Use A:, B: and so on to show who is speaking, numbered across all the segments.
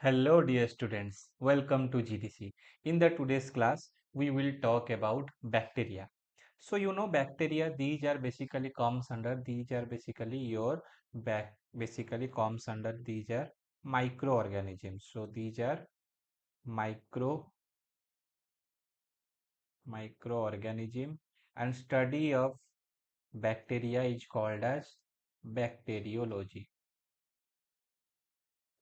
A: Hello dear students, welcome to GDC. In the today's class, we will talk about bacteria. So bacteria, these are basically your these are microorganisms. So these are micro microorganism and study of bacteria is called as bacteriology.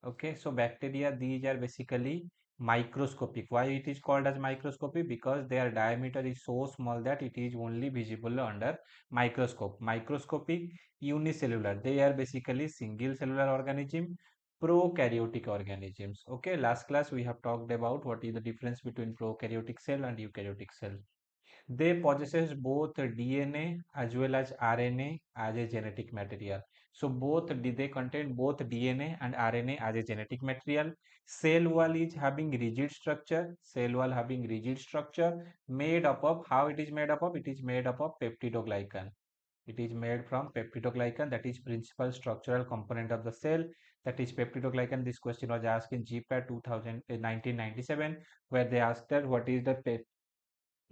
A: Okay, so bacteria, these are basically microscopic. Why it is called as microscopic? Because their diameter is so small that it is only visible under microscope. Microscopic unicellular. They are basically single cellular organism, prokaryotic organisms. Okay, last class we have talked about what is the difference between prokaryotic cell and eukaryotic cell. They possesses both DNA as well as RNA as a genetic material. So they contain both DNA and RNA as a genetic material. Cell wall is having rigid structure. Cell wall having rigid structure made up of how it is made up of? It is made up of peptidoglycan. It is made from peptidoglycan, that is principal structural component of the cell. That is peptidoglycan. This question was asked in GPAT 1997, where they asked that what is the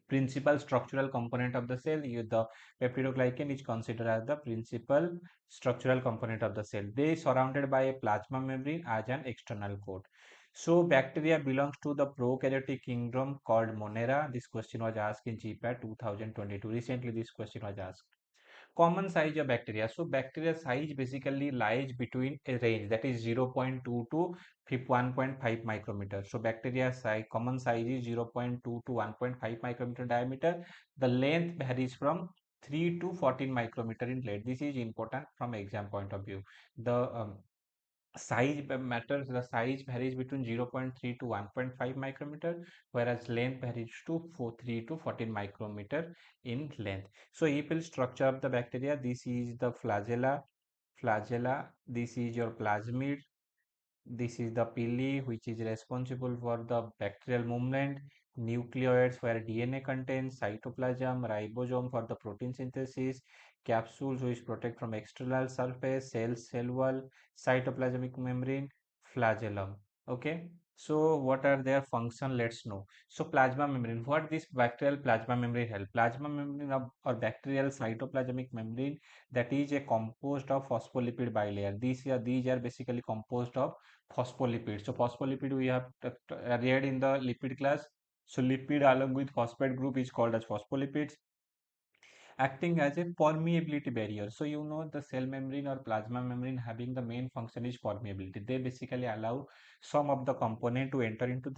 A: principal structural component of the cell. The peptidoglycan is considered as the principal structural component of the cell. They is surrounded by a plasma membrane as an external coat. So bacteria belongs to the prokaryotic kingdom called Monera. This question was asked in GPAT 2022. Recently this question was asked. Common size of bacteria. So bacteria size basically lies between a range that is 0.2 to 1.5 micrometer. So bacteria size, common size is 0.2 to 1.5 micrometer diameter. The length varies from 3 to 14 micrometer in length. This is important from exam point of view. The matters. The size varies between 0.3 to 1.5 micrometer, whereas length varies to 3 to 14 micrometer in length. So if you structure of the bacteria, this is the flagella, this is your plasmid, this is the pili, which is responsible for the bacterial movement, nucleoids where DNA contains, cytoplasm, ribosome for the protein synthesis, capsules which protect from external surface, cell wall, cytoplasmic membrane, flagellum. Okay. So what are their function? Let's know. So plasma membrane. What this bacterial plasma membrane help? Plasma membrane or bacterial cytoplasmic membrane, that is a composed of phospholipid bilayer. These are basically composed of phospholipids. So phospholipid we have read in the lipid class. So lipid along with phosphate group is called as phospholipids, acting as a permeability barrier. So the cell membrane or plasma membrane having the main function is permeability. They basically allow some of the component to enter into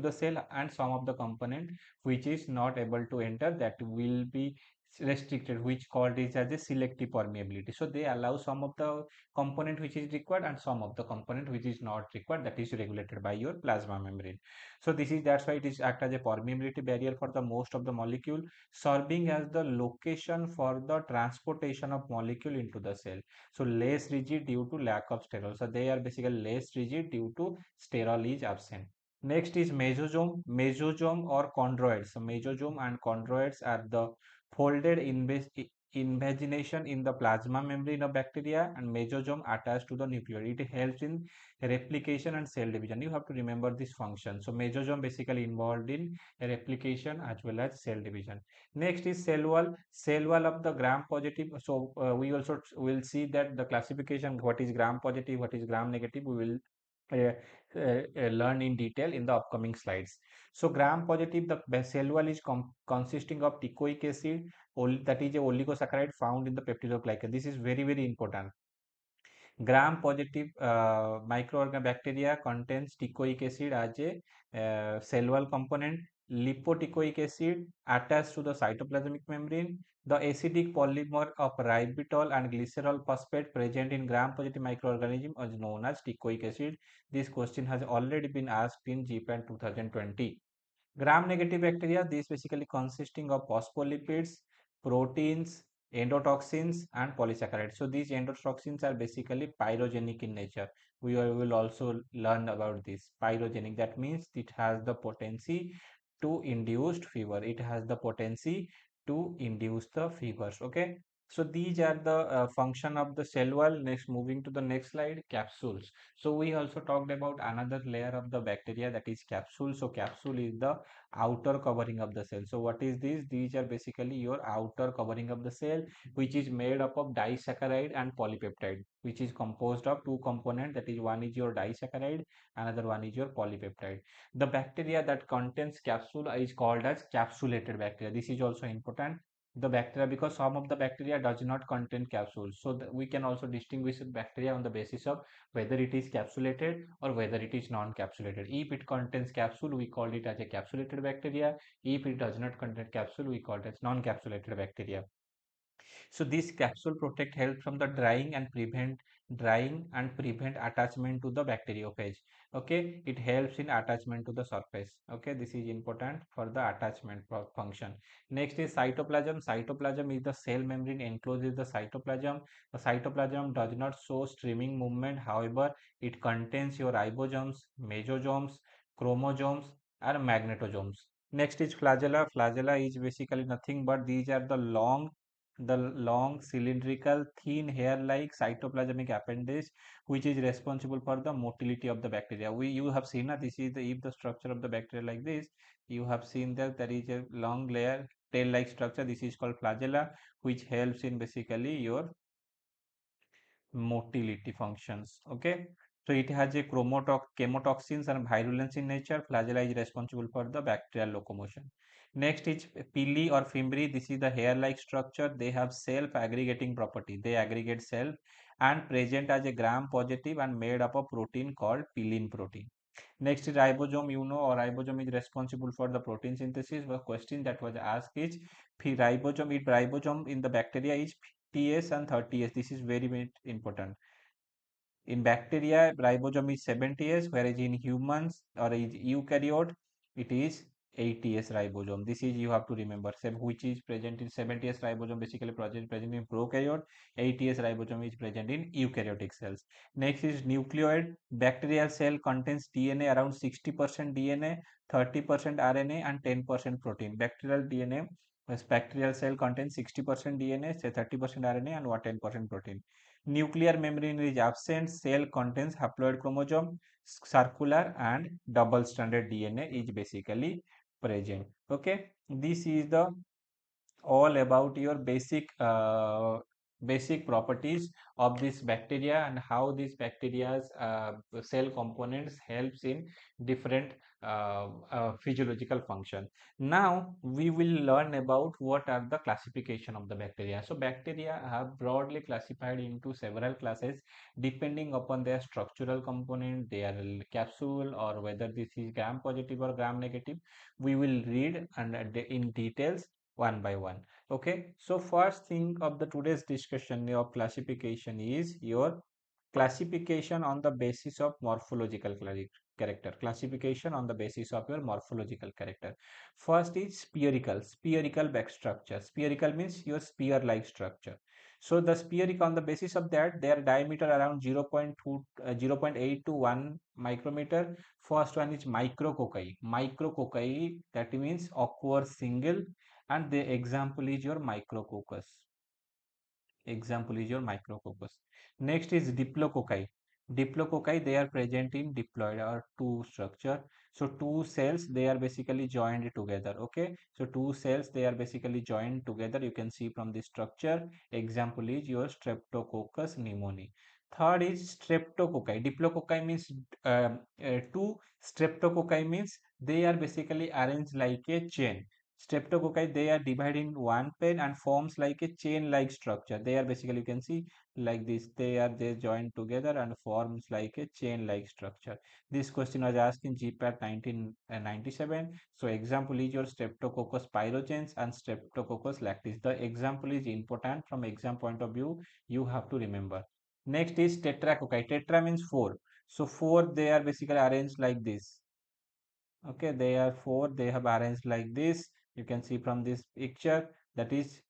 A: the cell, and some of the component which is not able to enter, that will be restricted, which called is as a selective permeability. So they allow some of the component which is required and some of the component which is not required, that is regulated by your plasma membrane. So that's why it is act as a permeability barrier for the most of the molecule, serving as the location for the transportation of molecule into the cell. So less rigid due to lack of sterol. So they are basically less rigid due to sterol is absent. Next is mesosome or chondroids. So mesosome and chondroids are the folded invagination in the plasma membrane of bacteria, and mesosome attached to the nucleus. It helps in replication and cell division. You have to remember this function. So mesosome basically involved in replication as well as cell division. Next is cell wall. Cell wall of the gram positive. So we also will see that the classification, what is gram positive, what is gram negative, we will uh, learn in detail in the upcoming slides. So gram positive, the cell wall is consisting of teichoic acid, that is a oligosaccharide found in the peptidoglycan. This is very, very important. Gram positive microorganism bacteria contains teichoic acid as a cell wall component. Lipoteichoic acid attached to the cytoplasmic membrane. The acidic polymer of ribitol and glycerol phosphate present in gram positive microorganism is known as teichoic acid. This question has already been asked in GPAN 2020. Gram-negative bacteria, these basically consisting of phospholipids, proteins, endotoxins, and polysaccharides. So these endotoxins are basically pyrogenic in nature. We will also learn about this. Pyrogenic, that means it has the potency to induce fever. It has the potency to induce the fevers. Okay. So these are the function of the cell wall. Next, moving to the next slide, capsules. So we also talked about another layer of the bacteria, that is capsule. So capsule is the outer covering of the cell. So what is this? These are basically your outer covering of the cell, which is made up of disaccharide and polypeptide, which is composed of two components. That is, one is your disaccharide, another one is your polypeptide. The bacteria that contains capsule is called as capsulated bacteria. This is also important, the bacteria, because some of the bacteria does not contain capsules. So we can also distinguish bacteria on the basis of whether it is capsulated or whether it is non-capsulated. If it contains capsule, we call it as a capsulated bacteria. If it does not contain capsule, we call it as non-capsulated bacteria. So this capsule protect health from the drying and prevent attachment to the bacteriophage. Okay, it helps in attachment to the surface. Okay, this is important for the attachment function. Next is cytoplasm. Cytoplasm is the cell membrane encloses the cytoplasm. The cytoplasm does not show streaming movement. However, it contains your ribosomes, mesosomes, chromosomes, and magnetosomes. Next is flagella. Flagella is basically nothing but these are the long cylindrical thin hair-like cytoplasmic appendage, which is responsible for the motility of the bacteria. You have seen that this is if the structure of the bacteria like this, you have seen that there is a long layer tail-like structure. This is called flagella, which helps in basically your motility functions. Okay, so it has a chemotoxins and virulence in nature. Flagella is responsible for the bacterial locomotion. Next is pili or fimbriae. This is the hair-like structure. They have self-aggregating property. They aggregate self and present as a gram-positive and made up of protein called pilin protein. Next is ribosome. You know, or ribosome is responsible for the protein synthesis. The question that was asked is ribosome in the bacteria is TS and 30S. This is very, very important. In bacteria, ribosome is 70S, whereas in humans or in eukaryote, it is 80S ribosome. This is you have to remember, which is present in 70S ribosome, basically present in prokaryote. 80S ribosome is present in eukaryotic cells. Next is nucleoid. Bacterial cell contains DNA around 60% DNA, 30% RNA, and 10% protein. Bacterial cell contains 60% DNA, say 30% RNA, and 10% protein. Nuclear membrane is absent. Cell contains haploid chromosome, circular and double-stranded DNA is basically present. Okay, this is the all about your basic properties of this bacteria and how these bacteria's cell components helps in different physiological function. Now we will learn about what are the classification of the bacteria. So bacteria have broadly classified into several classes depending upon their structural component, their capsule, or whether this is gram positive or gram negative. We will read and in details one by one. Okay, so first thing of the today's discussion of classification is your classification on the basis of morphological character. Classification on the basis of your morphological character. First is spherical back structure. Spherical means your spear like structure. So the spherical, on the basis of that, their diameter around 0.8 to 1 micrometer. First one is micrococci. Micrococci, that means awkward single, and the example is your micrococcus. Next is diplococci. Diplococci, they are present in diploid or two structure. So two cells, they are basically joined together. Okay, so two cells, they are basically joined together. You can see from the structure. Example is your Streptococcus pneumoniae. Third is streptococci. Diplococci means two. Streptococci means they are basically arranged like a chain. Streptococci, they are divided in one pair and forms like a chain-like structure. They are basically, you can see like this. They joined together and forms like a chain-like structure. This question was asked in GPAT 1997. So example is your Streptococcus pyrogens and Streptococcus lactis. The example is important from exam point of view. You have to remember. Next is tetracocci. Tetra means four. So four, they are basically arranged like this. Okay, they are four, they have arranged like this. You can see from this picture, that is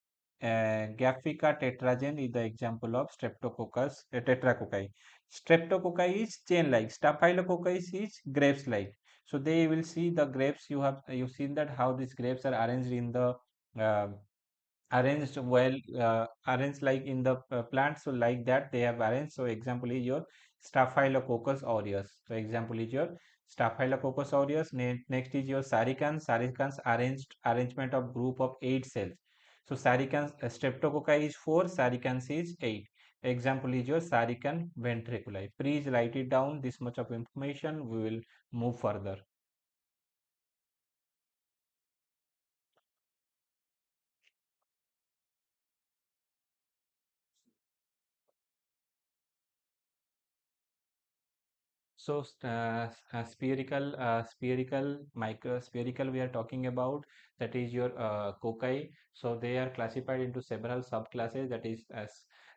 A: Gaphica tetragen is the example of Streptococcus tetracocci. Streptococci is chain like, Staphylococcus is grapes like. So they will see the grapes. You've seen that how these grapes are arranged in the uh, arranged well, arranged like in the plant, so like that they have arranged. So example is your staphylococcus aureus. So example is your staphylococcus aureus. Next is your saricans arranged arrangement of group of 8 cells. So saricans, streptococci is 4, saricans is 8. Example is your sarican ventriculi. Please write it down, this much of information. We will move further. So spherical, micro spherical we are talking about, that is your cocci. So they are classified into several subclasses, that is as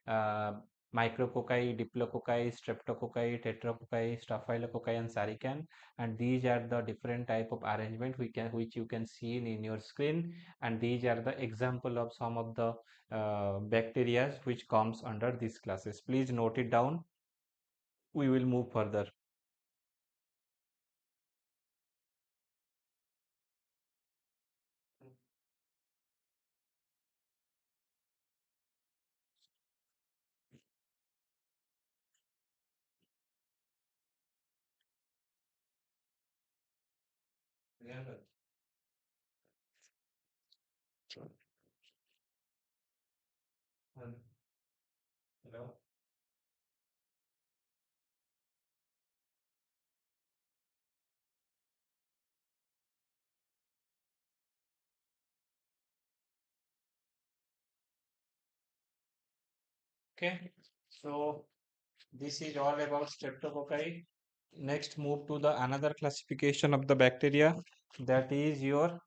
A: uh, micrococci, diplococci, streptococci, tetracocci, staphylococci, and sarican. And these are the different type of arrangement which you can see in your screen. And these are the example of some of the bacteria which comes under these classes. Please note it down. We will move further. Hello. Okay, so this is all about streptococci. Next, move to the another classification of the bacteria, that is your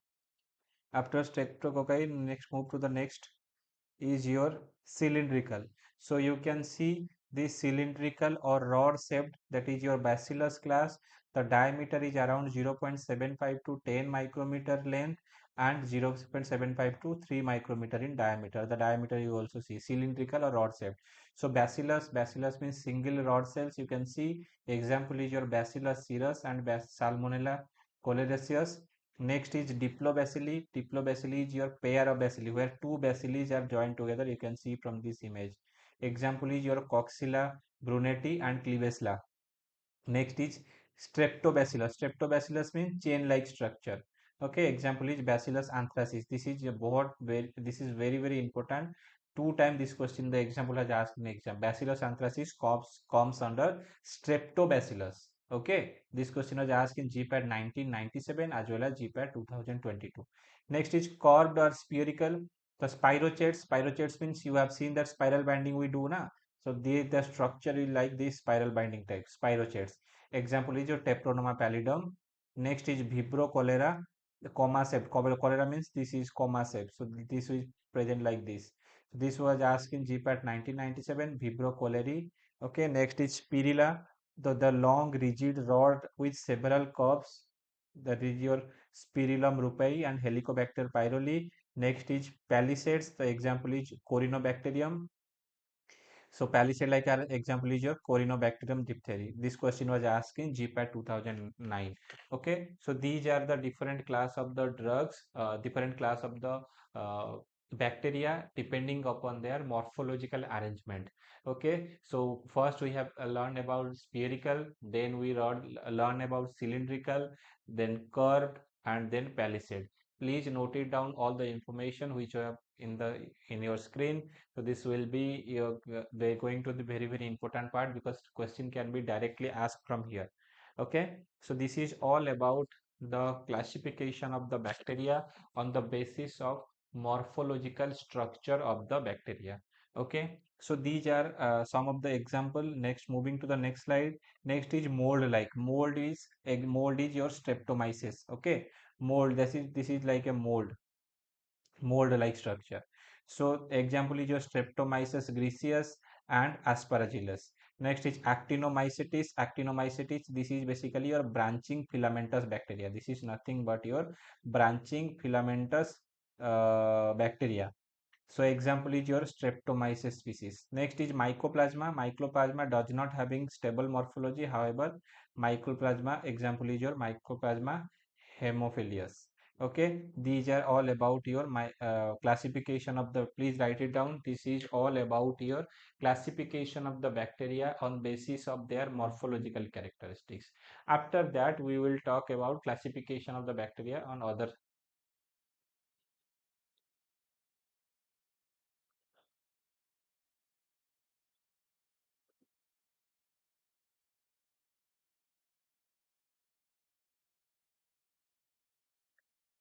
A: after streptococci. Next, move to the next is your cylindrical. So you can see this cylindrical or rod shaped, that is your bacillus class. The diameter is around 0.75 to 10 micrometer length and 0.75 to 3 micrometer in diameter. The diameter you also see cylindrical or rod shaped. So bacillus means single rod cells. You can see example is your Bacillus cereus and Salmonella coalescens. Next is Diplobacilli. Diplobacilli is your pair of bacilli where two bacilli are joined together. You can see from this image. Example is your Coxella brunetti and Clivesla. Next is Streptobacillus. Streptobacillus means chain-like structure. Okay, example is Bacillus anthracis. This is very important. Two times this question the example has asked in exam. Bacillus anthracis comes under Streptobacillus. Okay, this question was asked in GPAT 1997 as well as GPAT 2022. Next is curved or spherical. The spirochetes means you have seen that spiral binding we do na. So the structure is like this spiral binding type, spirochetes. Example is your Tephronoma pallidum. Next is Vibrio cholera, the comma shape. Cholera means this is comma shape. So this is present like this. This was asked in GPAT 1997, Vibrio cholerae. Okay, next is Spirilla, the long rigid rod with several curves. That is your Spirillum rupei and Helicobacter pyrrole. Next is Palisades. The example is Corynebacterium. So palisade like our example is your Corynebacterium diphtheria. This question was asked in GPAT 2009. Okay, so these are the different class of the drugs, different class of the bacteria depending upon their morphological arrangement. Okay, so first we have learned about spherical, then we learn about cylindrical, then curved, and then palisade. Please note it down all the information which you have in your screen. So this will be your they're going to the very important part because question can be directly asked from here. Okay, so this is all about the classification of the bacteria on the basis of morphological structure of the bacteria. Okay, so these are some of the example. Next, moving to the next slide. Next is mold like. Mold is your streptomyces. Okay, mold, this is like a mold-like structure. So example is your Streptomyces griseus and Aspergillus. Next is Actinomycetes. Actinomycetes, this is basically your branching filamentous bacteria. This is nothing but your branching filamentous bacteria. So example is your Streptomyces species. Next is Mycoplasma. Mycoplasma does not having stable morphology. However, Mycoplasma example is your Mycoplasma haemophilus. Okay, these are all about your my classification of the, please write it down. This is all about your classification of the bacteria on basis of their morphological characteristics. After that, we will talk about classification of the bacteria on other.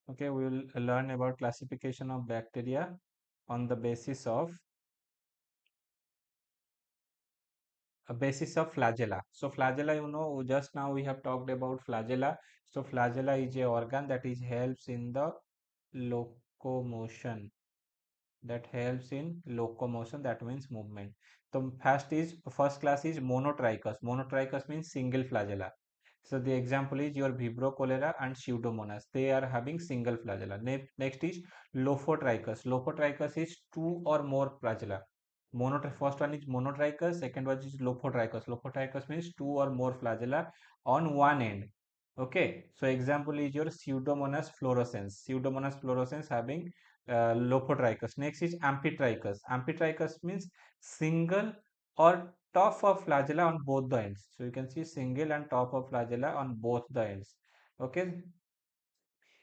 A: Okay, we will learn about classification of bacteria on the basis of flagella. So flagella, just now we have talked about flagella. So flagella is a organ that is helps in the locomotion. That helps in locomotion. That means movement. So first class is monotrichous. Monotrichous means single flagella. So the example is your Vibrio cholera and Pseudomonas. They are having single flagella. Next is Lophotrichus. Lophotrichus is two or more flagella. First one is monotrichous, second one is Lophotrichus. Lophotrichus means two or more flagella on one end. Okay, so example is your Pseudomonas fluorescens. Pseudomonas fluorescens having Lophotrichus. Next is Amphitrichus. Amphitrichus means single or top of flagella on both the ends. So you can see single and top of flagella on both the ends. Okay.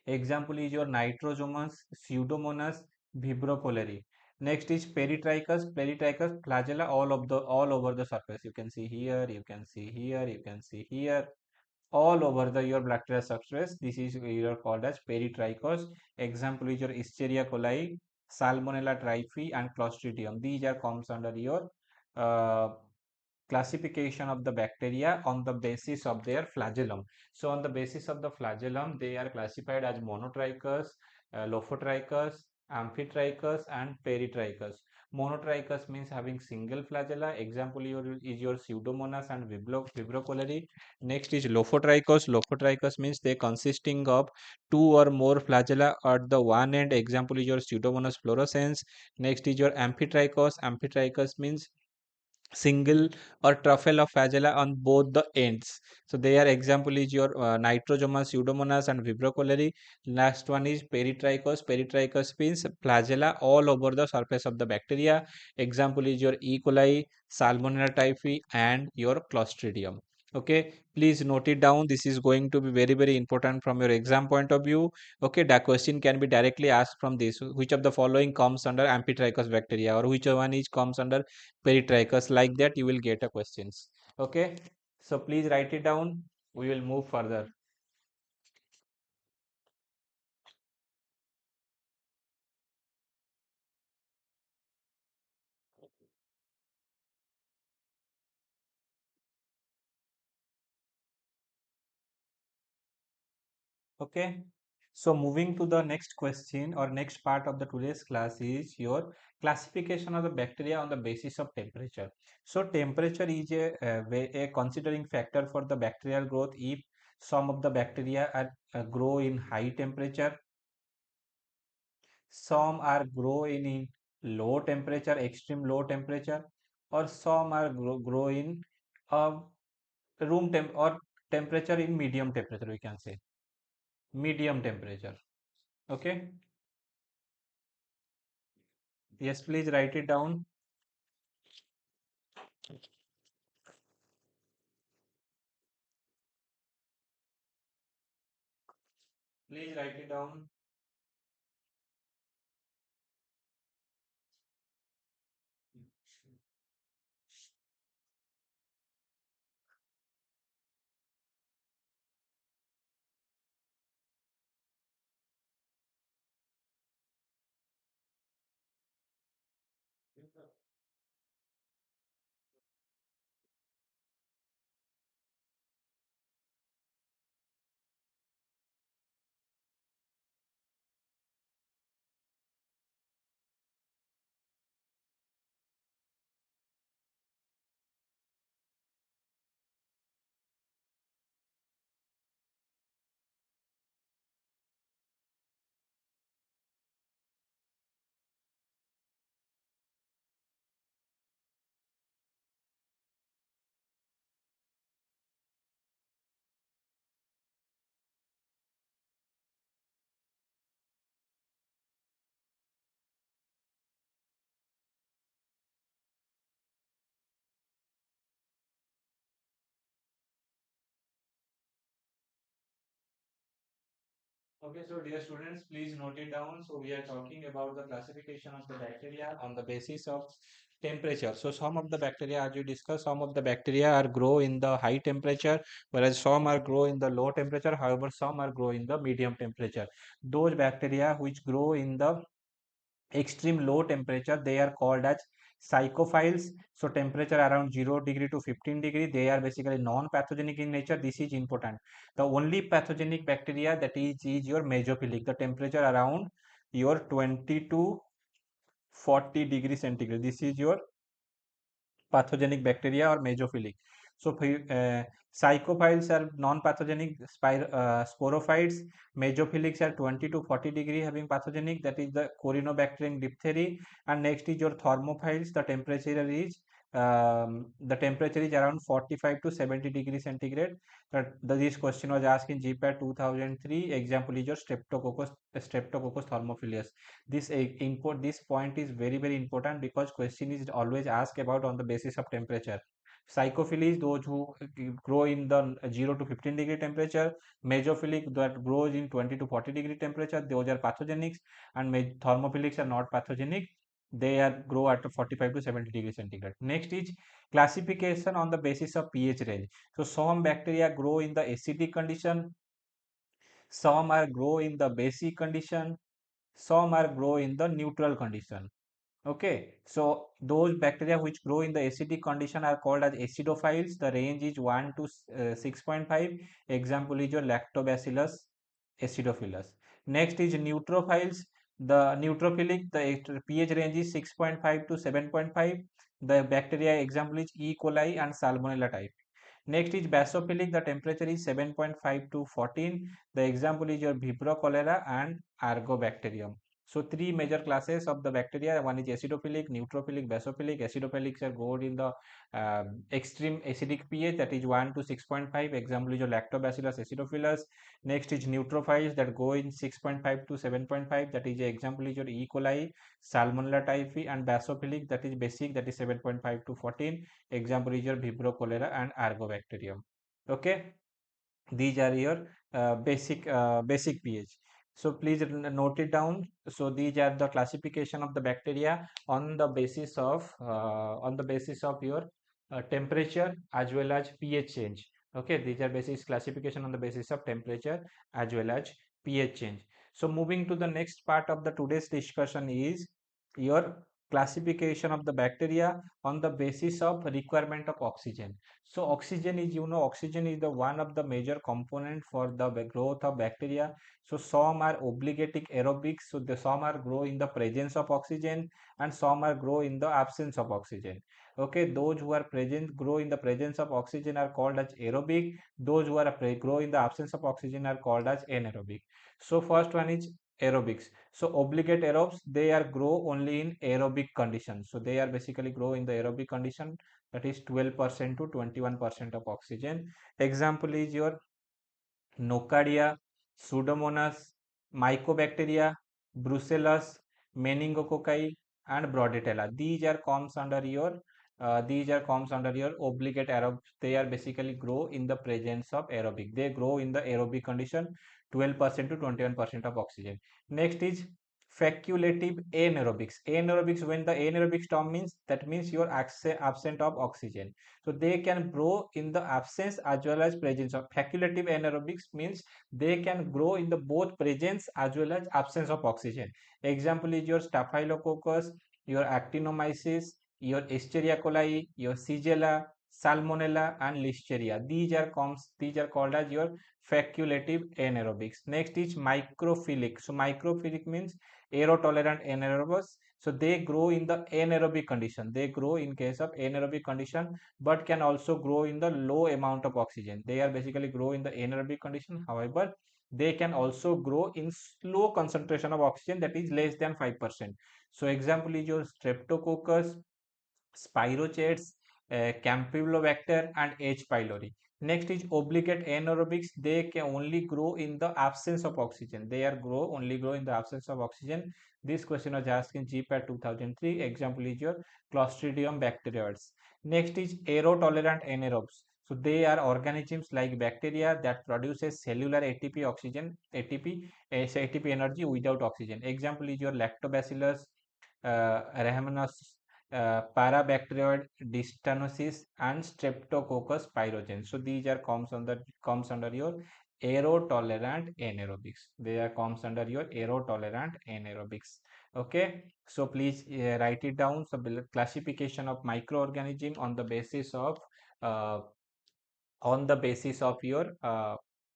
A: Example is your Nitrosomus, Pseudomonas, Vibropolari. Next is Peritrichus. Peritrichus flagella all over the surface. You can see here, you can see here, you can see here, all over the your bacterial substrates. This is your called as Peritrichus. Example is your Escherichia coli, Salmonella typhi, and Clostridium. These are comes under your uh, classification of the bacteria on the basis of their flagellum. So on the basis of the flagellum, they are classified as monotrichous, lophotrichous, amphitrichous, and peritrichous. Monotrichous means having single flagella. Example is your Pseudomonas and Vibrocolari. Next is lophotrichous. Lophotrichous means they consisting of two or more flagella at the one end. Example is your Pseudomonas fluorescens. Next is your amphitrichous. Amphitrichous means single or truffle of flagella on both the ends. So their example is your Nitrosomas, Pseudomonas, and Vibrocolari. Last one is Peritrichos. Peritrichos means flagella all over the surface of the bacteria. Example is your E. coli, Salmonella typhi, and your Clostridium. Okay, please note it down. This is going to be very, very important from your exam point of view. Okay, that question can be directly asked from this. Which of the following comes under Amphitrichus bacteria, or which one is comes under Peritrachus? Like that you will get a questions. Okay, so please write it down. We will move further. Okay, so moving to the next question or next part of the today's class is your classification of the bacteria on the basis of temperature. So temperature is a considering factor for the bacterial growth. If some of the bacteria are grow in high temperature, some are grow in low temperature, extreme low temperature, or some are grow in uh, room temp or temperature in medium temperature, we can say medium temperature. Okay, yes, please write it down. Please write it down. Okay, so dear students, please note it down. So we are talking about the classification of the bacteria on the basis of temperature. So some of the bacteria, as you discussed, some of the bacteria are grow in the high temperature, whereas some are grow in the low temperature. However, some are grow in the medium temperature. Those bacteria which grow in the extreme low temperature, they are called as psychophiles. So temperature around 0 degree to 15 degree, they are basically non-pathogenic in nature. This is important. The only pathogenic bacteria that is your mesophilic, the temperature around your 20 to 40 degree centigrade. This is your pathogenic bacteria or mesophilic. So psychophiles are non-pathogenic sporophytes. Mesophilics are 20 to 40 degree having pathogenic, that is the Corynebacterium diphtheria. And next is your thermophiles. The temperature is around 45 to 70 degree centigrade. This question was asked in GPAT 2003. Example is your Streptococcus thermophilus. This point is very important, because question is always asked about on the basis of temperature. Psychophilies, those who grow in the 0 to 15 degree temperature. Mesophilic, that grows in 20 to 40 degree temperature, those are pathogenics. And thermophilics are not pathogenic, they are grow at 45 to 70 degree centigrade. Next is classification on the basis of pH range. So some bacteria grow in the acidic condition, some are grow in the basic condition, some are grow in the neutral condition. Okay, so those bacteria which grow in the acidic condition are called as acidophiles. The range is 1 to 6.5. Example is your Lactobacillus acidophilus. Next is neutrophiles. The neutrophilic, the pH range is 6.5 to 7.5. The bacteria example is E. coli and Salmonella type. Next is basophilic. The temperature is 7.5 to 14. The example is your Vibrio cholera and Argobacterium. So three major classes of the bacteria. One is acidophilic, neutrophilic, basophilic. Acidophilics are good in the extreme acidic pH, that is 1 to 6.5. Example is your Lactobacillus acidophilus. Next is neutrophiles that go in 6.5 to 7.5. That is example is your E. coli, Salmonella typhi, and basophilic, that is basic, that is 7.5 to 14. Example is your Vibrio cholera and Argobacterium. Okay, these are your basic pH. So please note it down. So these are the classification of the bacteria on the basis of your temperature as well as pH change. Okay, these are basic classification on the basis of temperature as well as pH change. So moving to the next part of the today's discussion is your classification of the bacteria on the basis of requirement of oxygen. So oxygen is, oxygen is the one of the major component for the growth of bacteria. So some are obligatic aerobics. So some are grow in the presence of oxygen, and some are grow in the absence of oxygen. Okay, those who are present grow in the presence of oxygen are called as aerobic. Those who are grow in the absence of oxygen are called as anaerobic. So first one is aerobics. So obligate aerobes, they are grow only in aerobic conditions. So they are basically grow in the aerobic condition, that is 12% to 21% of oxygen. Example is your Nocardia, Pseudomonas, Mycobacteria, Brucellus, Meningococci, and Bordetella. These are comes under your obligate aerobic. They are basically grow in the presence of aerobic. They grow in the aerobic condition, 12% to 21% of oxygen. Next is facultative anaerobics. Anaerobics, when the anaerobics term means, that means you are absent of oxygen. So they can grow in the absence as well as presence of. Facultative anaerobics means they can grow in the both presence as well as absence of oxygen. Example is your Staphylococcus, your Actinomyces, your Escherichia coli, your Shigella, Salmonella, and Listeria. These are called as your facultative anaerobics. Next is microphilic. So microphilic means aerotolerant anaerobes. So they grow in the anaerobic condition. They grow in case of anaerobic condition, but can also grow in the low amount of oxygen. They are basically grow in the anaerobic condition. However, they can also grow in slow concentration of oxygen, that is less than 5%. So example is your Streptococcus, Spirochetes, Campylobacter, and H. pylori. Next is obligate anaerobics. They can only grow in the absence of oxygen. They are only grow in the absence of oxygen. This question was asked in GPAT 2003. Example is your Clostridium bacteroides. Next is aerotolerant anaerobes. So they are organisms like bacteria that produces cellular ATP oxygen ATP ATP energy without oxygen. Example is your lactobacillus rhamnosus, parabacteroid dystanosis, and streptococcus pyogenes. So these are comes under your aerotolerant anaerobics. They are comes under your aerotolerant anaerobics. Okay, so please write it down. So classification of microorganism uh, on the basis of your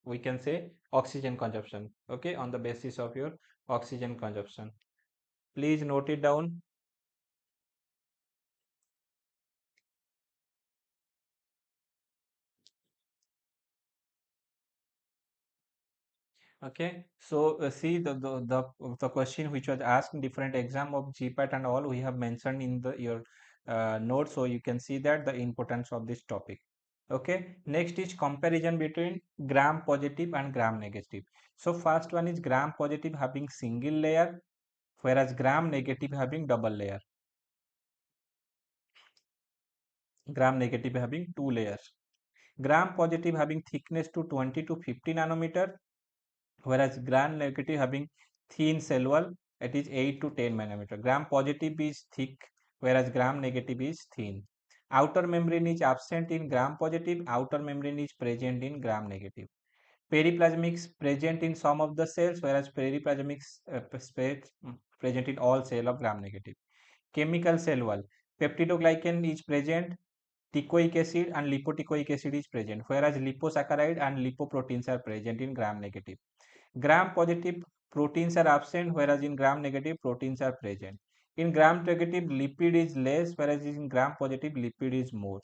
A: we can say oxygen consumption. Okay, on the basis of your oxygen consumption. Please note it down. Okay, so see the question which was asked in different exam of GPAT and all we have mentioned in the your notes, so you can see that the importance of this topic. Okay, next is comparison between gram positive and gram negative. So first one is gram positive having single layer, whereas gram negative having double layer. Gram negative having two layers. Gram positive having thickness to 20 to 50 nanometer, whereas gram negative having thin cell wall, it is 8 to 10 nanometer. Gram positive is thick, whereas gram negative is thin. Outer membrane is absent in gram positive, outer membrane is present in gram negative. Periplasmics present in some of the cells, whereas periplasmics present in all cell of gram negative. Chemical cell wall, peptidoglycan is present, teichoic acid and lipoteichoic acid is present, whereas liposaccharide and lipoproteins are present in gram negative. Gram positive proteins are absent, whereas in gram negative proteins are present. In gram negative lipid is less, whereas in gram positive lipid is more.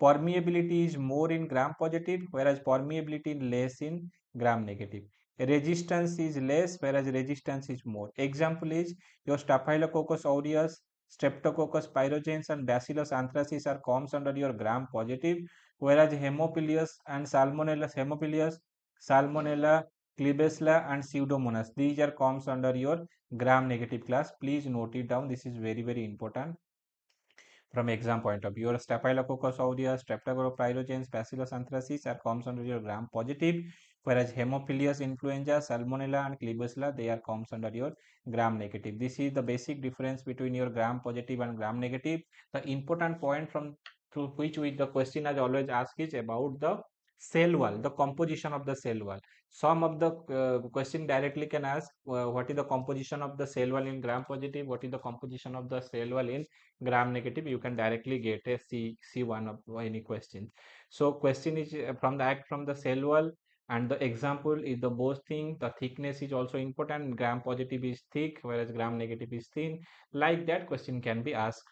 A: Permeability is more in gram positive, whereas permeability is less in gram negative. Resistance is less, whereas resistance is more. Example is your Staphylococcus aureus, Streptococcus pyogenes, and Bacillus anthracis are comes under your gram positive, whereas Salmonella, Klebsiella, and Pseudomonas, these are comes under your gram negative class. Please note it down. This is very, very important from exam point of view. Your Staphylococcus aureus, Streptococcus pyogenes, Bacillus anthracis are comes under your gram positive, whereas Haemophilus influenza, Salmonella, and Klebsiella, they are comes under your gram negative. This is the basic difference between your gram positive and gram negative. The important point from through which we, the question has always asked is about the cell wall, the composition of the cell wall. Some of the question directly can ask what is the composition of the cell wall in gram positive, what is the composition of the cell wall in gram negative. You can directly get a C1 of any question. So question is from the cell wall, and the example is the both thing. The thickness is also important. Gram positive is thick, whereas gram negative is thin. Like that question can be asked,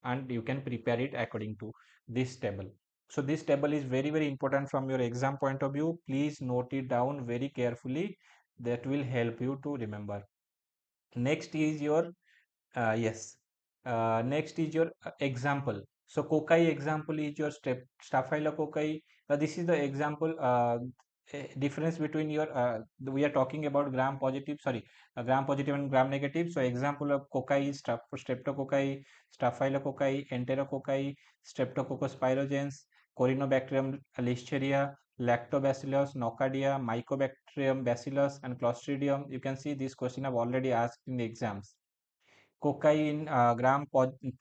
A: and you can prepare it according to this table. So this table is very, very important from your exam point of view. Please note it down very carefully. That will help you to remember. Next is your yes. Next is your example. So cocci example is your staphylococci. This is the example difference between your we are talking about gram positive, sorry, gram positive and gram negative. So example of cocci is streptococci, staphylococci, enterococci, streptococcus pyogenes, corynebacterium listeria, lactobacillus, nocardia, mycobacterium bacillus, and clostridium. You can see this question I've already asked in the exams. Cocaine,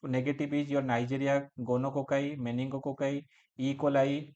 A: negative is your Nigeria, gonococci, meningococci, E. coli.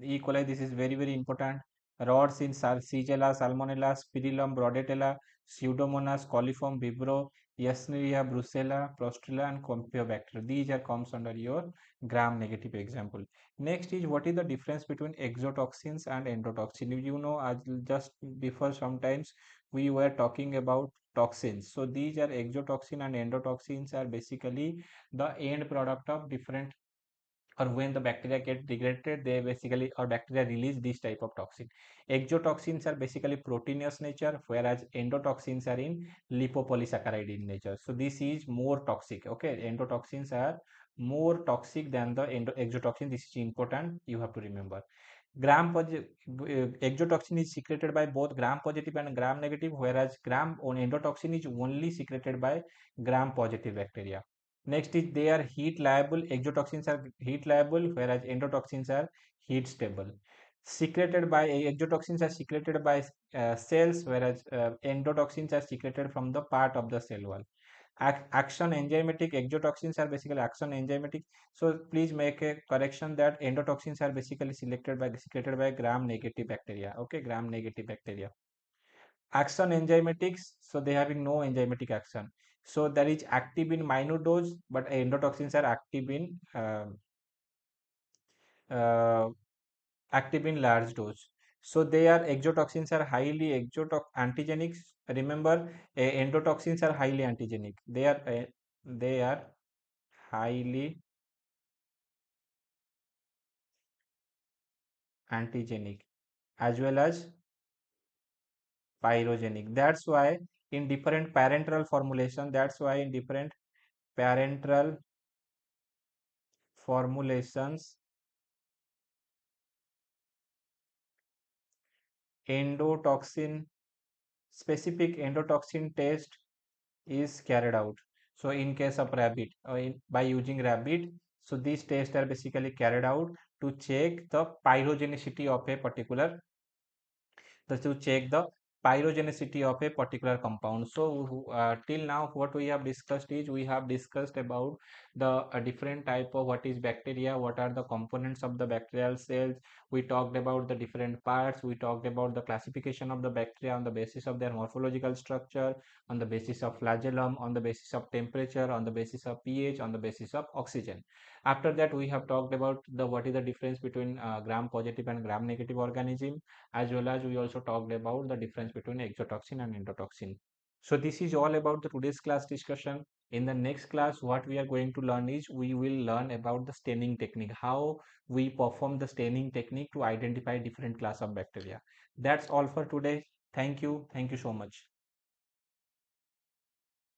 A: E. coli, this is very, very important. Rods in Shigella, Salmonella, Spirillum, Bordetella, Pseudomonas, Coliform, Vibrio, Yersinia, Brucella, Prostrella, and Campylobacter. These are comes under your gram negative example. Next is what is the difference between exotoxins and endotoxin. You know, as just before sometimes we were talking about toxins. So these are exotoxin and endotoxins are basically the end product of different, or when the bacteria get degraded, they basically, or bacteria release this type of toxin. Exotoxins are basically proteinous nature, whereas endotoxins are in lipopolysaccharide in nature. So this is more toxic. Okay, endotoxins are more toxic than the exotoxin. This is important, you have to remember. Exotoxin is secreted by both gram positive and gram negative, whereas gram on endotoxin is only secreted by gram positive bacteria. Next is they are heat liable. Exotoxins are heat liable, whereas endotoxins are heat stable. Secreted by exotoxins are secreted by cells, whereas endotoxins are secreted from the part of the cell wall. Action enzymatic exotoxins are basically action enzymatic. So please make a correction that endotoxins are basically secreted by gram negative bacteria. Okay, gram negative bacteria. Action enzymatics, so they having no enzymatic action. So there is active in minute dose, but endotoxins are uh, active in large dose. So they are exotoxins are highly antigenic. Remember, endotoxins are highly antigenic. They are highly antigenic as well as pyrogenic. That's why in different parenteral formulation, that's why in different parenteral formulations, endotoxin specific endotoxin test is carried out. So in case of rabbit, by using rabbit, so these tests are basically carried out to check the pyrogenicity of a particular to check the pyrogenicity of a particular compound. So till now what we have discussed is we have discussed about the different type of what is bacteria, what are the components of the bacterial cells. We talked about the different parts. We talked about the classification of the bacteria on the basis of their morphological structure, on the basis of flagellum, on the basis of temperature, on the basis of pH, on the basis of oxygen. After that we have talked about the what is the difference between gram positive and gram negative organism, as well as we also talked about the difference between exotoxin and endotoxin. So this is all about the today's class discussion. In the next class, what we are going to learn is we will learn about the staining technique, how we perform the staining technique to identify different class of bacteria. That's all for today. Thank you. Thank you so much.